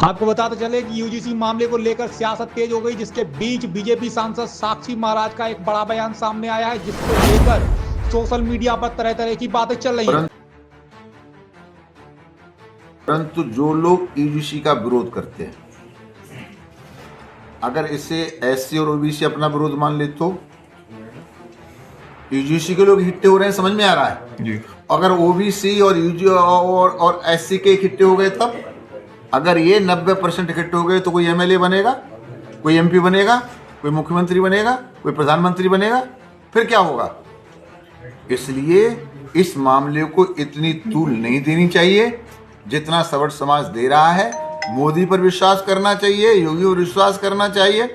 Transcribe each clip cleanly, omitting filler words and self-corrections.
आपको बताते चले कि यूजीसी मामले को लेकर सियासत तेज हो गई, जिसके बीच बीजेपी सांसद साक्षी महाराज का एक बड़ा बयान सामने आया है, जिसको लेकर सोशल मीडिया पर तरह तरह की बातें चल रही हैं। परंतु जो लोग यूजीसी का विरोध करते हैं, अगर इसे एससी और ओबीसी अपना विरोध मान ले तो यूजीसी के लोग इकट्ठे हो रहे हैं, समझ में आ रहा है जी। अगर ओबीसी और यूजी और एससी के इकट्ठे हो गए, तब अगर ये 90% इकट्ठे हो गए तो कोई एमएलए बनेगा, कोई एमपी बनेगा, कोई मुख्यमंत्री बनेगा, कोई प्रधानमंत्री बनेगा, फिर क्या होगा? इसलिए इस मामले को इतनी तूल नहीं देनी चाहिए जितना सवर्ण समाज दे रहा है। मोदी पर विश्वास करना चाहिए, योगी पर विश्वास करना चाहिए।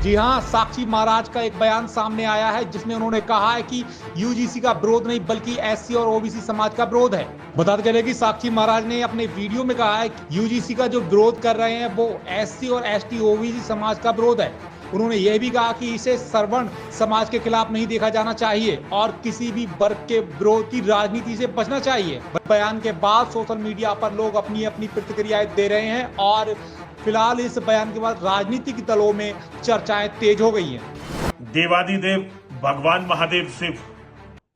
जी हां, साक्षी महाराज का एक बयान सामने आया है, जिसमें उन्होंने कहा है कि यूजीसी का विरोध नहीं बल्कि एससी और ओबीसी समाज का विरोध है। बताते चले कि साक्षी महाराज ने अपने वीडियो में कहा है कि यूजीसी का जो विरोध कर रहे हैं वो एससी और एसटी ओबीसी समाज का विरोध है। उन्होंने यह भी कहा कि इसे सवर्ण समाज के खिलाफ नहीं देखा जाना चाहिए और किसी भी वर्ग के विरोध की राजनीति से बचना चाहिए। बयान के बाद सोशल मीडिया पर लोग अपनी अपनी प्रतिक्रियाएं दे रहे हैं और फिलहाल इस बयान के बाद राजनीतिक दलों में चर्चाएं तेज हो गई हैं। देवादिदेव भगवान महादेव शिव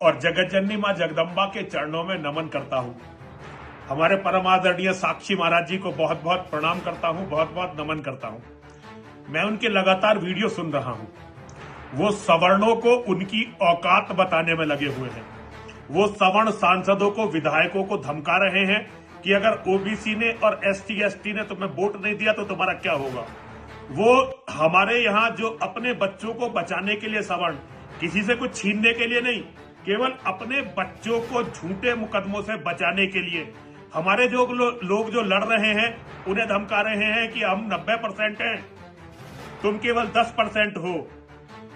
और जगत जननी मां जगदम्बा के चरणों में नमन करता हूं। हमारे परम आदरणीय साक्षी महाराज जी को बहुत बहुत प्रणाम करता हूं, बहुत बहुत नमन करता हूं। मैं उनके लगातार वीडियो सुन रहा हूं। वो सवर्णों को उनकी औकात बताने में लगे हुए हैं। वो सवर्ण सांसदों को, विधायकों को धमका रहे हैं कि अगर ओबीसी ने और एसटी एसटी ने तुम्हें वोट नहीं दिया तो तुम्हारा क्या होगा। वो हमारे यहाँ जो अपने बच्चों को बचाने के लिए सवर्ण, किसी से कुछ छीनने के लिए नहीं, केवल अपने बच्चों को झूठे मुकदमों से बचाने के लिए हमारे जो लोग जो लड़ रहे हैं उन्हें धमका रहे हैं कि हम 90% हैं, तुम केवल 10% हो।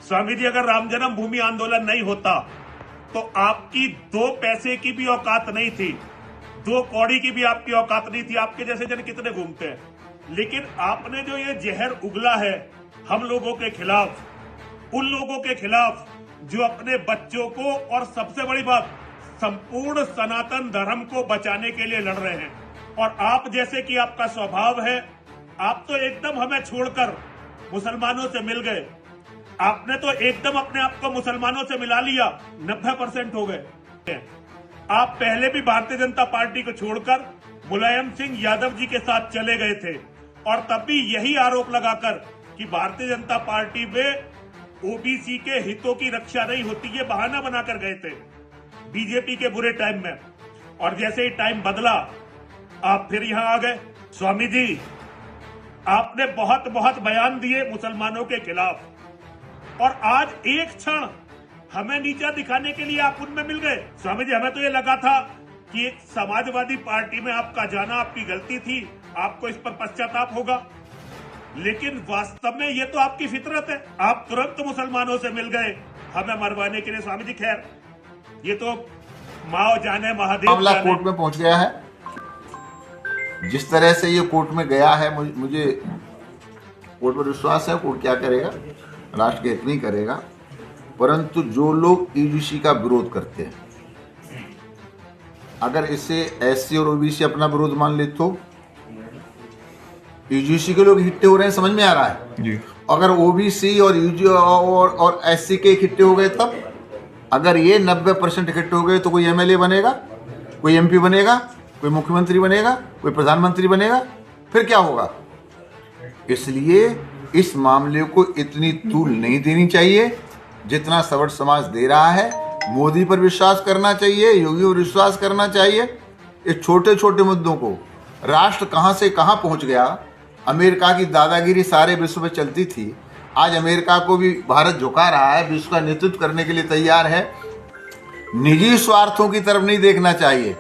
स्वामी जी, अगर राम जन्मभूमि आंदोलन नहीं होता तो आपकी 2 पैसे की भी औकात नहीं थी, 2 कौड़ी की भी आपकी औकात नहीं थी। आपके जैसे जन कितने घूमते हैं, लेकिन आपने जो ये जहर उगला है हम लोगों के खिलाफ, उन लोगों के खिलाफ जो अपने बच्चों को और सबसे बड़ी बात संपूर्ण सनातन धर्म को बचाने के लिए लड़ रहे हैं। और आप जैसे कि आपका स्वभाव है, आप तो एकदम हमें छोड़कर मुसलमानों से मिल गए। आपने तो एकदम अपने आप को मुसलमानों से मिला लिया, 90% हो गए। आप पहले भी भारतीय जनता पार्टी को छोड़कर मुलायम सिंह यादव जी के साथ चले गए थे और तब भी यही आरोप लगाकर कि भारतीय जनता पार्टी में ओबीसी के हितों की रक्षा नहीं होती, ये बहाना बनाकर गए थे बीजेपी के बुरे टाइम में। और जैसे ही टाइम बदला आप फिर यहां आ गए। स्वामी जी, आपने बहुत बहुत बयान दिए मुसलमानों के खिलाफ और आज एक क्षण हमें नीचा दिखाने के लिए आप उनमें मिल गए। स्वामी जी, हमें तो ये लगा था कि समाजवादी पार्टी में आपका जाना आपकी गलती थी, आपको इस पर पश्चाताप होगा, लेकिन वास्तव में ये तो आपकी फितरत है। आप तुरंत मुसलमानों से मिल गए हमें मरवाने के लिए। स्वामी जी, खैर ये तो माओ जाने महादेव मामला कोर्ट में पहुंच गया है। जिस तरह से ये कोर्ट में गया है, मुझे कोर्ट पर विश्वास है। कोर्ट क्या करेगा, राष्ट्र के हित नहीं करेगा। परंतु जो लोग यूजीसी का विरोध करते हैं, अगर इसे एससी और ओबीसी अपना विरोध मान ले तो यूजीसी के लोग इकट्ठे हो रहे हैं, समझ में आ रहा है जी। अगर ओबीसी और यूजी और एससी के इकट्ठे हो गए, तब अगर ये 90% इकट्ठे हो गए तो कोई एमएलए बनेगा, कोई एमपी बनेगा, कोई मुख्यमंत्री बनेगा, कोई प्रधानमंत्री बनेगा, फिर क्या होगा? इसलिए इस मामले को इतनी तूल नहीं देनी चाहिए जितना सवर्ण समाज दे रहा है। मोदी पर विश्वास करना चाहिए, योगी पर विश्वास करना चाहिए। ये छोटे छोटे मुद्दों को राष्ट्र कहां से कहां पहुंच गया। अमेरिका की दादागिरी सारे विश्व में चलती थी, आज अमेरिका को भी भारत झुका रहा है, विश्व का नेतृत्व करने के लिए तैयार है। निजी स्वार्थों की तरफ नहीं देखना चाहिए।